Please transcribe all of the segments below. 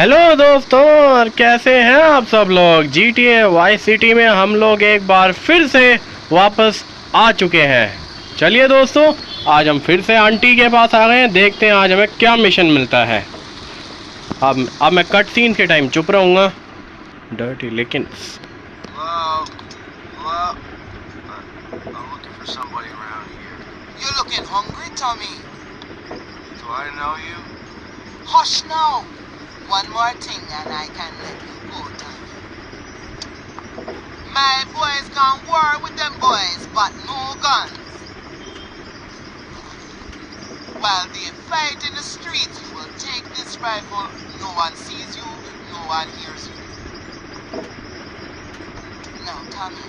Hello दोस्तों, और कैसे हैं आप सब लोग। GTA वाई सिटी में हम लोग एक बार फिर से वापस आ चुके हैं। चलिए दोस्तों, आज हम फिर से आंटी के पास आ गए हैं। देखते हैं आज हमें क्या मिशन मिलता है। अब मैं कट सीन के टाइम चुप रहूँगा। डर्टी लेकिन You're looking hungry, Tommy. Do I know you? Hush now. One more thing and I can let you go, Tommy. My boys can war with them boys, but no guns. While they fight in the streets, you will take this rifle. No one sees you, no one hears you. Now, Tommy,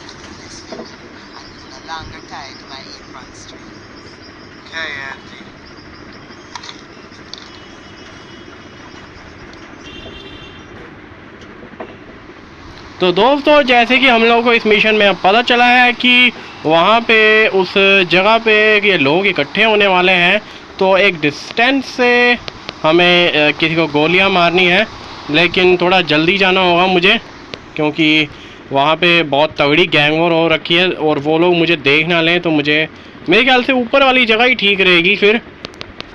you do this for me. No longer tied to my apron string. Okay, Auntie. तो दोस्तों, जैसे कि हम लोगों को इस mission में अब पता चला है कि वहाँ पे उस जगह पे ये लोग इकट्ठे होने वाले हैं, तो एक डिस्टेंस से हमें किसी को गोलियां मारनी है। लेकिन थोड़ा जल्दी जाना होगा मुझे, क्योंकि वहाँ पे बहुत तगड़ी गैंग वॉर हो रखी है और वो लोग मुझे देख ना लें। तो मुझे मेरे ख्याल से ऊपर वाली जगह ही ठीक रहेगी फिर।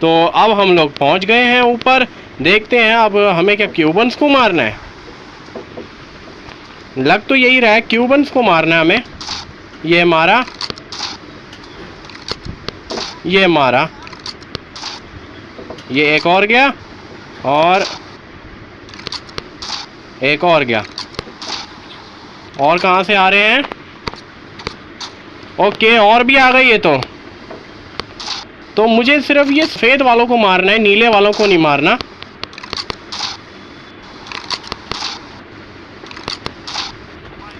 तो अब हम लोग पहुँच गए हैं ऊपर। देखते हैं अब हमें क्या क्यूबन्स को मारना है। लग तो यही रहा है क्यूबन्स को मारना है हमें। ये मारा, ये मारा, ये एक और गया और एक और गया। और कहाँ से आ रहे हैं? ओके, और भी आ गई ये तो मुझे सिर्फ ये सफ़ेद वालों को मारना है, नीले वालों को नहीं मारना।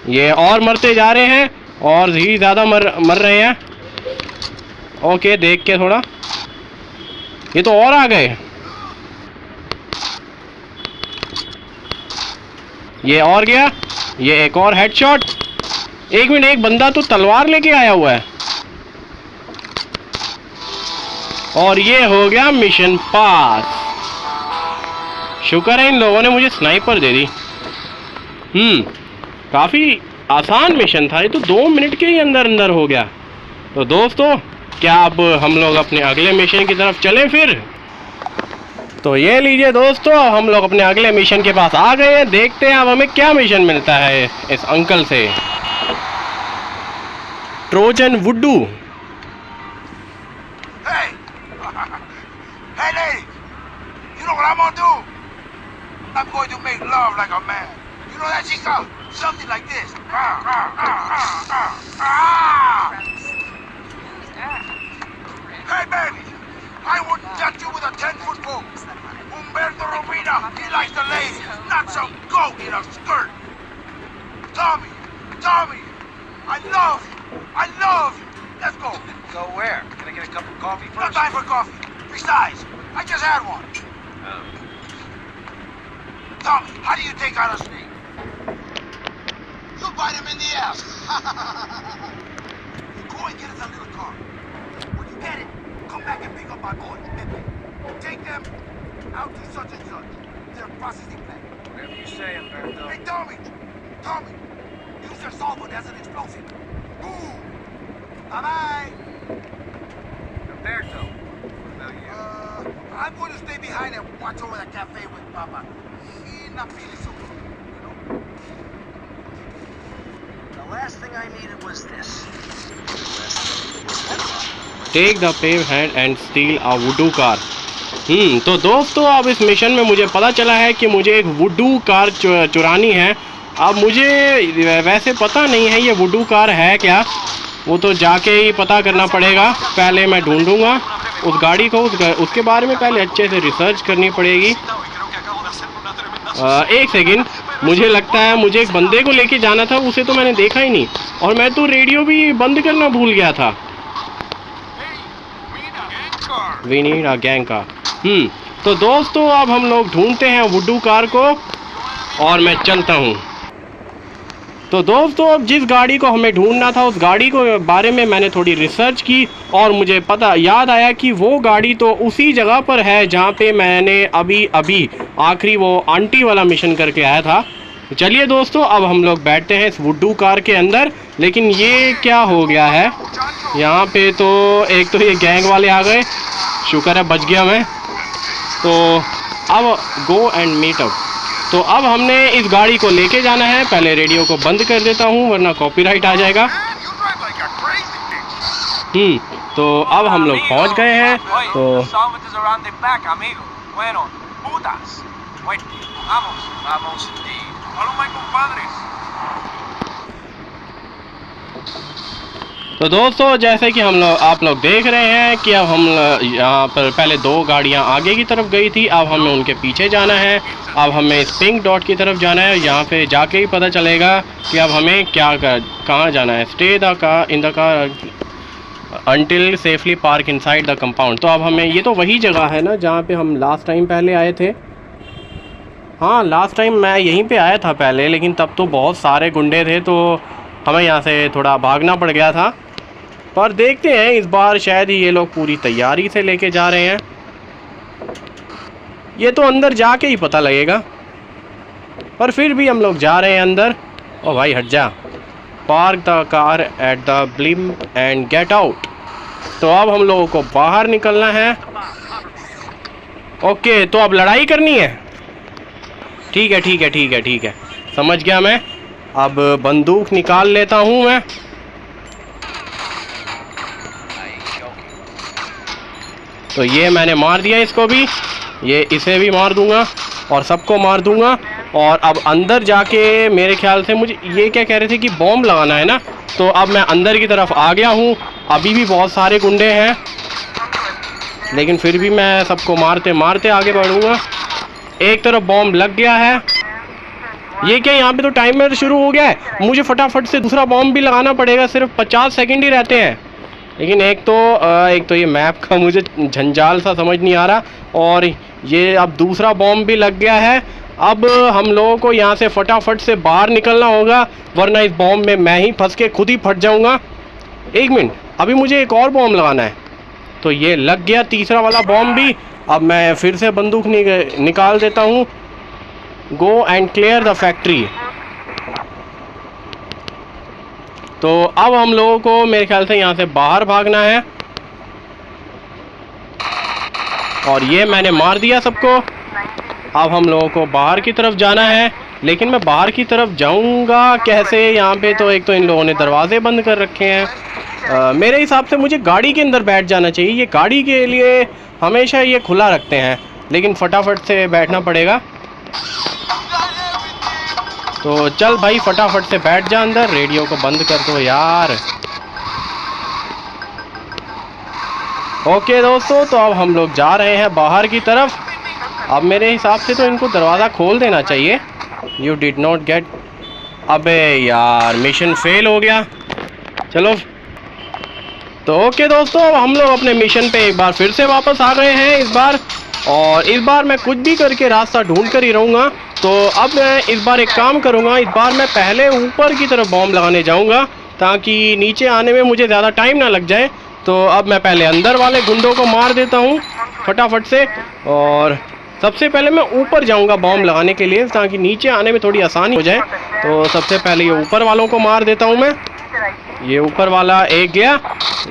ये और मरते जा रहे हैं और ही ज़्यादा मर रहे हैं। ओके, देख के थोड़ा। ये तो और आ गए। ये और गया, ये एक और हेडशॉट। एक मिनट, एक बंदा तो तलवार लेके आया हुआ है। और ये हो गया मिशन पास। शुक्र है इन लोगों ने मुझे स्नाइपर दे दी। काफ़ी आसान मिशन था ये तो, 2 मिनट के ही अंदर हो गया। तो दोस्तों, क्या अब हम लोग अपने अगले मिशन की तरफ चलें फिर? तो ये लीजिए दोस्तों, हम लोग अपने अगले मिशन के पास आ गए हैं। देखते हैं अब हमें क्या मिशन मिलता है इस अंकल से। Trojan वुडू। Hey lady, you know what I'm gonna do? I'm going to make love like a man. You know that, chica? Something like this. Hey baby, I wouldn't touch you with a 10-foot pole. Humberto Robina, he likes the lady, not some goat in a skirt. Tommy, I love you. Let's go. Go where? Can I get a cup of coffee first? No time for coffee. Besides, I just had one. Tommy, how do you take out a snake? You bite him in the ass. Go and get us a little car. When you get it, come back and pick up my boys, Pepe. Take them out to such and such. Their processing plant. Whatever you say, Humberto. Hey, Tommy, use their solvent as an explosive. Boom. Bye-bye. Humberto. What about you? I'm going to stay behind and watch over the cafe with Papa. He's not feeling so good, you know? The last thing I needed was this. Take the pave hand and steal a voodoo car. तो दोस्तों, अब इस mission में मुझे पता चला है कि मुझे एक वुडू कार चुरानी है। अब मुझे वैसे पता नहीं है ये वुडू कार है क्या, वो तो जाके ही पता करना पड़ेगा। पहले मैं ढूंढूंगा उस गाड़ी को, उसके बारे में पहले अच्छे से रिसर्च करनी पड़ेगी। एक सेकंड, मुझे लगता है मुझे एक बंदे को लेके जाना था, उसे तो मैंने देखा ही नहीं। और मैं तो रेडियो भी बंद करना भूल गया था। We need a gang car. तो दोस्तों, अब हम लोग ढूंढते हैं वुडू कार को और मैं चलता हूँ। तो दोस्तों अब जिस गाड़ी को हमें ढूंढना था उस गाड़ी को बारे में मैंने थोड़ी रिसर्च की और मुझे पता याद आया कि वो गाड़ी तो उसी जगह पर है जहाँ पे मैंने अभी आखिरी वो आंटी वाला मिशन करके आया था। तो चलिए दोस्तों अब हम लोग बैठते हैं इस वुडू कार के अंदर। लेकिन ये क्या हो गया है यहाँ पे, तो एक तो ये गैंग वाले आ गए, शुक्र है बच गया मैं। तो अब गो एंड मीट अप। तो अब हमने इस गाड़ी को लेके जाना है। पहले रेडियो को बंद कर देता हूँ वरना कॉपीराइट आ जाएगा। तो अब हम लोग पहुँच गए हैं। तो दोस्तों जैसे कि आप लोग देख रहे हैं कि अब हम यहाँ पर पहले 2 गाड़ियाँ आगे की तरफ गई थी, अब हमें उनके पीछे जाना है। अब हमें इस पिंक डॉट की तरफ जाना है। यहाँ पे जाके ही पता चलेगा कि अब हमें कहाँ जाना है। Stay the car in the car until safely park inside the compound. तो अब हमें, ये तो वही जगह है ना जहाँ पे हम लास्ट टाइम पहले आए थे। हाँ लास्ट टाइम मैं यहीं पे आया था पहले, लेकिन तब तो बहुत सारे गुंडे थे तो हमें यहाँ से थोड़ा भागना पड़ गया था। पर देखते हैं इस बार शायद ही ये लोग पूरी तैयारी से लेके जा रहे हैं। ये तो अंदर जाके ही पता लगेगा, पर फिर भी हम लोग जा रहे हैं अंदर। ओ भाई हट जा। Park the car at the ब्लिम and get out. तो अब हम लोगों को बाहर निकलना है। ओके तो अब लड़ाई करनी है। ठीक है ठीक है ठीक है ठीक है, समझ गया मैं। अब बंदूक निकाल लेता हूँ मैं। तो ये मैंने मार दिया इसको भी, ये इसे भी मार दूंगा और सबको मार दूंगा। और अब अंदर जाके मेरे ख्याल से मुझे ये क्या कह रहे थे कि बॉम्ब लगाना है ना, तो अब मैं अंदर की तरफ आ गया हूँ। अभी भी बहुत सारे गुंडे हैं लेकिन फिर भी मैं सबको मारते मारते आगे बढ़ूँगा। एक तरफ बॉम्ब लग गया है। ये क्या यहाँ पे तो टाइमर शुरू हो गया है, मुझे फटाफट से दूसरा बॉम्ब भी लगाना पड़ेगा। सिर्फ 50 सेकंड ही रहते हैं। लेकिन एक तो ये मैप का मुझे झंझाल सा समझ नहीं आ रहा। और ये अब दूसरा बॉम्ब भी लग गया है। अब हम लोगों को यहाँ से फटाफट से बाहर निकलना होगा वरना इस बॉम्ब में मैं ही फंस के खुद ही फट जाऊँगा। 1 मिनट, अभी मुझे एक और बॉम्ब लगाना है। तो ये लग गया तीसरा वाला बॉम्ब भी। अब मैं फिर से बंदूक निकाल देता हूँ। Go and clear the factory. तो अब हम लोगों को मेरे ख्याल से यहाँ से बाहर भागना है। और ये मैंने मार दिया सबको। अब हम लोगों को बाहर की तरफ जाना है। लेकिन मैं बाहर की तरफ जाऊंगा कैसे? यहाँ पे तो एक तो इन लोगों ने दरवाजे बंद कर रखे हैं। मेरे हिसाब से मुझे गाड़ी के अंदर बैठ जाना चाहिए। ये गाड़ी के लिए हमेशा ये खुला रखते हैं, लेकिन फटाफट से बैठना पड़ेगा। तो चल भाई फटाफट से बैठ जा अंदर। रेडियो को बंद कर दो यार। ओके दोस्तों, तो अब हम लोग जा रहे हैं बाहर की तरफ। अब मेरे हिसाब से तो इनको दरवाज़ा खोल देना चाहिए। यू डिड नॉट गेट, अबे यार मिशन फेल हो गया। चलो तो ओके दोस्तों, अब हम लोग अपने मिशन पे एक बार फिर से वापस आ गए हैं इस बार। और इस बार मैं कुछ भी करके रास्ता ढूंढ कर ही रहूँगा। तो अब मैं इस बार एक काम करूँगा, इस बार मैं पहले ऊपर की तरफ बॉम्ब लगाने जाऊँगा ताकि नीचे आने में मुझे ज़्यादा टाइम ना लग जाए। तो अब मैं पहले अंदर वाले गुंडों को मार देता हूँ फटाफट से। और सबसे पहले मैं ऊपर जाऊँगा बॉम्ब लगाने के लिए ताकि नीचे आने में थोड़ी आसानी हो जाए। तो सबसे पहले ये ऊपर वालों को मार देता हूँ मैं। ये ऊपर वाला एक गया,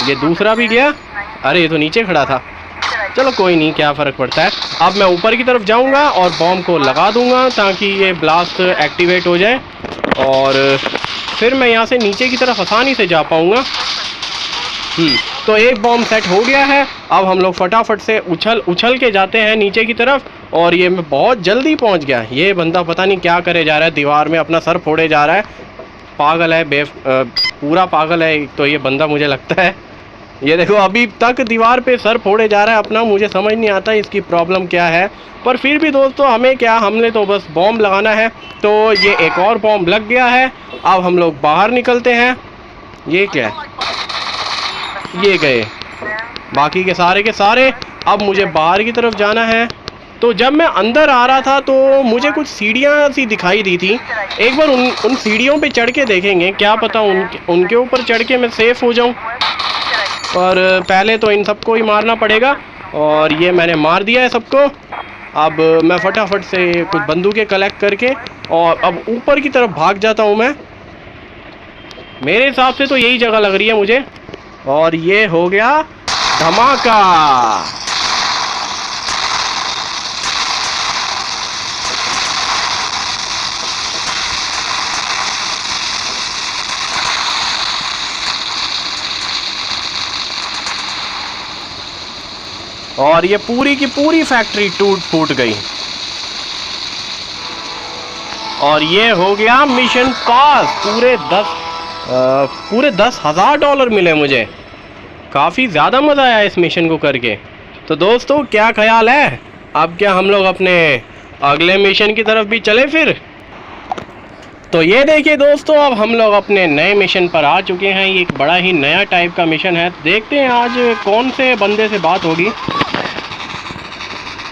ये दूसरा भी गया। अरे ये तो नीचे खड़ा था। चलो कोई नहीं, क्या फ़र्क पड़ता है। अब मैं ऊपर की तरफ जाऊंगा और बॉम्ब को लगा दूंगा ताकि ये ब्लास्ट एक्टिवेट हो जाए और फिर मैं यहाँ से नीचे की तरफ आसानी से जा पाऊंगा। तो एक बॉम्ब सेट हो गया है। अब हम लोग फटाफट से उछल के जाते हैं नीचे की तरफ। और ये मैं बहुत जल्दी पहुँच गया। ये बंदा पता नहीं क्या करे जा रहा है, दीवार में अपना सर फोड़े जा रहा है। पागल है, पूरा पागल है तो ये बंदा मुझे लगता है। ये देखो अभी तक दीवार पे सर फोड़े जा रहा है अपना। मुझे समझ नहीं आता इसकी प्रॉब्लम क्या है, पर फिर भी दोस्तों हमें क्या, हमने तो बस बॉम्ब लगाना है। तो ये एक और बॉम्ब लग गया है। अब हम लोग बाहर निकलते हैं। ये क्या है, ये गए बाकी के सारे। अब मुझे बाहर की तरफ जाना है। तो जब मैं अंदर आ रहा था तो मुझे कुछ सीढ़ियाँ सी दिखाई दी थी। एक बार उन सीढ़ियों पे चढ़ के देखेंगे, क्या पता उनके ऊपर चढ़ के मैं सेफ़ हो जाऊँ। पर पहले तो इन सबको ही मारना पड़ेगा, और ये मैंने मार दिया है सबको। अब मैं फटाफट से कुछ बंदूकें कलेक्ट करके और अब ऊपर की तरफ भाग जाता हूँ मैं। मेरे हिसाब से तो यही जगह लग रही है मुझे, और ये हो गया धमाका। और ये पूरी की पूरी फैक्ट्री टूट फूट गई, और ये हो गया मिशन पास। पूरे 10,000 डॉलर मिले मुझे। काफ़ी ज़्यादा मज़ा आया इस मिशन को करके। तो दोस्तों क्या ख्याल है, अब क्या हम लोग अपने अगले मिशन की तरफ भी चले फिर? तो ये देखिए दोस्तों, अब हम लोग अपने नए मिशन पर आ चुके हैं। ये एक बड़ा ही नया टाइप का मिशन है। देखते हैं आज कौन से बंदे से बात होगी।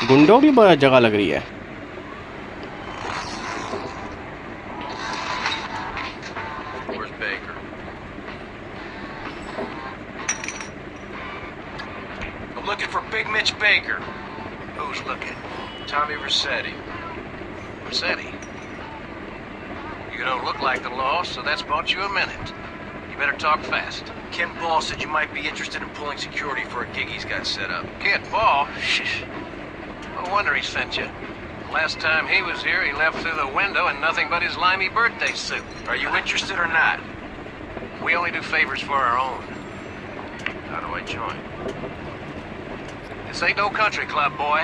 गुंडों की बड़ा जगह लग रही है। Looking for Big Mitch Baker. Who's looking? Tommy Rossetti. Rossetti? You don't look like the law, so that's bought you a minute. You better talk fast. Ken Ball said you might be interested in pulling security for a gig he's got set up. Ken Ball? No wonder he sent you. Last time he was here, he left through the window in nothing but his limey birthday suit. Are you interested or not? We only do favors for our own. How do I join? This ain't no country club, boy.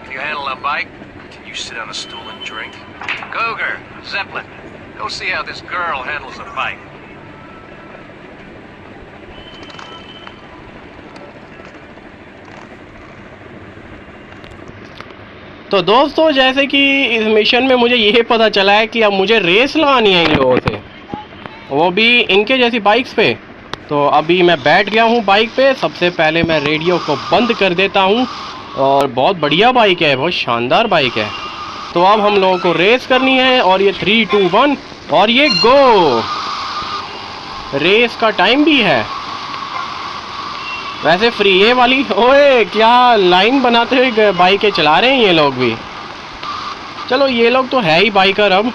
Can you handle a bike? Can you sit on a stool and drink? Cougar, Zeppelin, go see how this girl handles a bike. तो दोस्तों जैसे कि इस mission में मुझे ये पता चला है कि अब मुझे रेस लगानी है इन लोगों से, वो भी इनके जैसी बाइक्स पे। तो अभी मैं बैठ गया हूँ बाइक पे। सबसे पहले मैं रेडियो को बंद कर देता हूँ, और बहुत बढ़िया बाइक है, बहुत शानदार बाइक है। तो अब हम लोगों को रेस करनी है, और ये 3, 2, 1 और ये गो। रेस का टाइम भी है वैसे फ्री ये वाली। ओए क्या लाइन बनाते हुए बाइकें चला रहे हैं ये लोग भी। चलो ये लोग तो है ही बाइकर, अब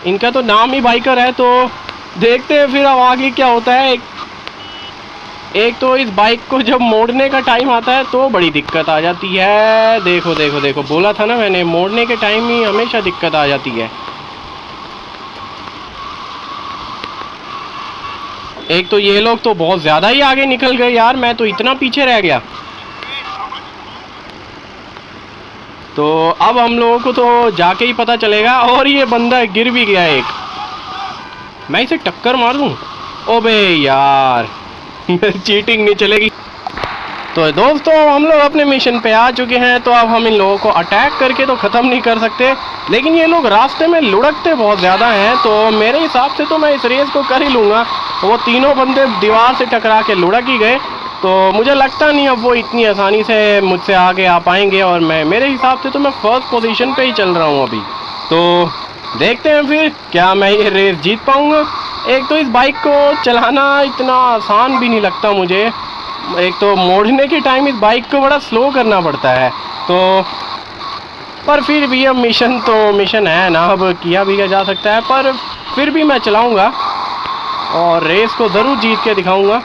इनका तो नाम ही बाइकर है। तो देखते हैं फिर अब आगे क्या होता है। एक तो इस बाइक को जब मोड़ने का टाइम आता है तो बड़ी दिक्कत आ जाती है। देखो देखो देखो, बोला था ना मैंने, मोड़ने के टाइम ही हमेशा दिक्कत आ जाती है। एक तो ये लोग तो बहुत ज़्यादा ही आगे निकल गए यार, मैं तो इतना पीछे रह गया। तो अब हम लोगों को तो जाके ही पता चलेगा। और ये बंदा गिर भी गया एक, मैं इसे टक्कर मार दूं? ओबे यार चीटिंग नहीं चलेगी। तो दोस्तों हम लोग अपने मिशन पे आ चुके हैं। तो अब हम इन लोगों को अटैक करके तो ख़त्म नहीं कर सकते, लेकिन ये लोग रास्ते में लुढ़कते बहुत ज़्यादा हैं। तो मेरे हिसाब से तो मैं इस रेस को कर ही लूँगा। वो तीनों बंदे दीवार से टकरा के लुढ़क ही गए, तो मुझे लगता नहीं अब वो इतनी आसानी से मुझसे आगे आ पाएंगे। और मेरे हिसाब से तो मैं फर्स्ट पोजीशन पे ही चल रहा हूँ अभी। तो देखते हैं फिर क्या मैं ये रेस जीत पाऊँगा। एक तो इस बाइक को चलाना इतना आसान भी नहीं लगता मुझे। एक तो मोड़ने के टाइम इस बाइक को बड़ा स्लो करना पड़ता है। तो पर फिर भी अब मिशन तो मिशन है ना, अब किया भी जा सकता है। पर फिर भी मैं चलाऊँगा और रेस को ज़रूर जीत के दिखाऊँगा।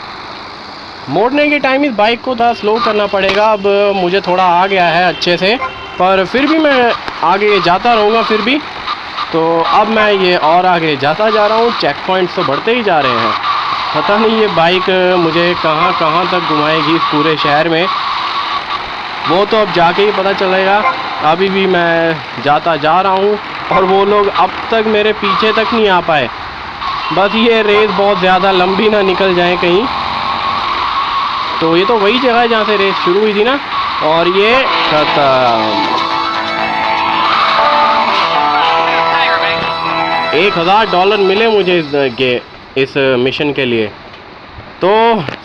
मोड़ने के टाइम इस बाइक को थोड़ा स्लो करना पड़ेगा। अब मुझे थोड़ा आ गया है अच्छे से, पर फिर भी मैं आगे जाता रहूँगा फिर भी। तो अब मैं ये और आगे जाता जा रहा हूँ। चेक पॉइंट्स तो बढ़ते ही जा रहे हैं। पता नहीं ये बाइक मुझे कहाँ कहाँ तक घुमाएगी इस पूरे शहर में, वो तो अब जाके ही पता चलेगा। अभी भी मैं जाता जा रहा हूँ और वो लोग अब तक मेरे पीछे तक नहीं आ पाए। बस ये रेस बहुत ज़्यादा लंबी ना निकल जाए कहीं। तो ये तो वही जगह है जहाँ से रेस शुरू हुई थी ना, और ये खत्म। 1000 डॉलर मिले मुझे इस मिशन के लिए। तो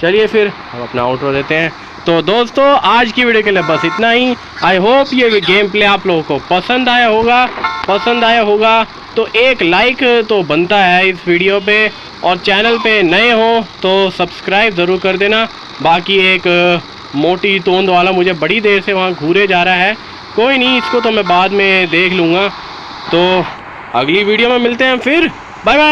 चलिए फिर हम अपना आउटरो देते हैं। तो दोस्तों आज की वीडियो के लिए बस इतना ही। आई होप ये गेम प्ले आप लोगों को पसंद आया होगा। तो एक लाइक तो बनता है इस वीडियो पे, और चैनल पे नए हो तो सब्सक्राइब ज़रूर कर देना। बाकी एक मोटी तोंद वाला मुझे बड़ी देर से वहाँ घूरे जा रहा है, कोई नहीं, इसको तो मैं बाद में देख लूँगा। तो अगली वीडियो में मिलते हैं फिर, बाय बाय।